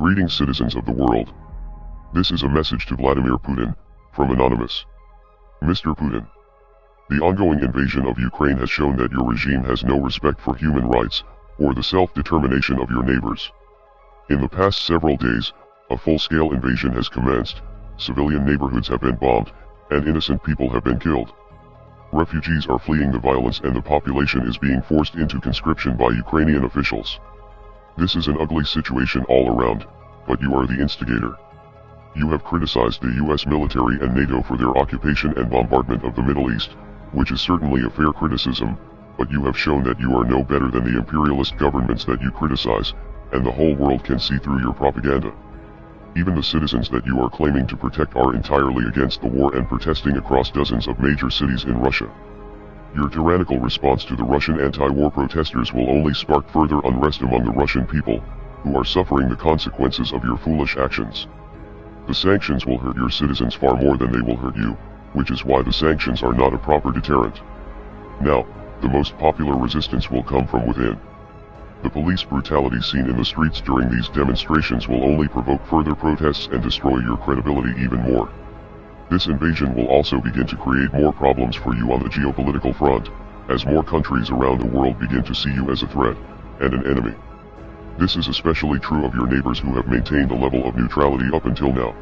Greetings, citizens of the world. This is a message to Vladimir Putin, from Anonymous. Mr. Putin. The ongoing invasion of Ukraine has shown that your regime has no respect for human rights, or the self-determination of your neighbors. In the past several days, a full-scale invasion has commenced, civilian neighborhoods have been bombed, and innocent people have been killed. Refugees are fleeing the violence and the population is being forced into conscription by Ukrainian officials. This is an ugly situation all around, but you are the instigator. You have criticized the US military and NATO for their occupation and bombardment of the Middle East, which is certainly a fair criticism, but you have shown that you are no better than the imperialist governments that you criticize, and the whole world can see through your propaganda. Even the citizens that you are claiming to protect are entirely against the war and protesting across dozens of major cities in Russia. Your tyrannical response to the Russian anti-war protesters will only spark further unrest among the Russian people, who are suffering the consequences of your foolish actions. The sanctions will hurt your citizens far more than they will hurt you, which is why the sanctions are not a proper deterrent. Now, the most popular resistance will come from within. The police brutality seen in the streets during these demonstrations will only provoke further protests and destroy your credibility even more. This invasion will also begin to create more problems for you on the geopolitical front, as more countries around the world begin to see you as a threat, and an enemy. This is especially true of your neighbors who have maintained a level of neutrality up until now.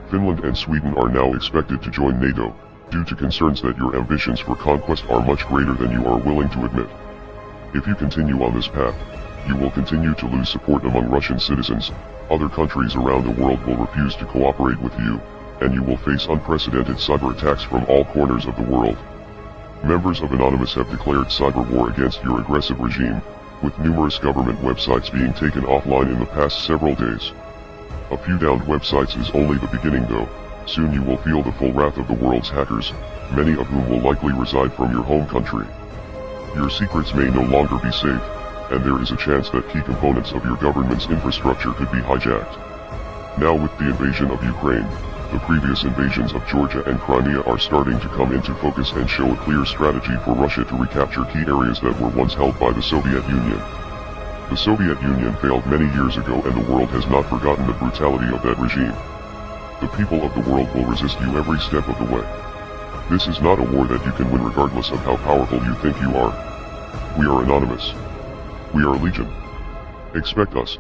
Finland and Sweden are now expected to join NATO, due to concerns that your ambitions for conquest are much greater than you are willing to admit. If you continue on this path, you will continue to lose support among Russian citizens, other countries around the world will refuse to cooperate with you, and you will face unprecedented cyber attacks from all corners of the world. Members of Anonymous have declared cyber war against your aggressive regime, with numerous government websites being taken offline in the past several days. A few downed websites is only the beginning though, soon you will feel the full wrath of the world's hackers, many of whom will likely reside from your home country. Your secrets may no longer be safe, and there is a chance that key components of your government's infrastructure could be hijacked. Now with the invasion of Ukraine, the previous invasions of Georgia and Crimea are starting to come into focus and show a clear strategy for Russia to recapture key areas that were once held by the Soviet Union. The Soviet Union failed many years ago and the world has not forgotten the brutality of that regime. The people of the world will resist you every step of the way. This is not a war that you can win regardless of how powerful you think you are. We are Anonymous. We are Legion. Expect us.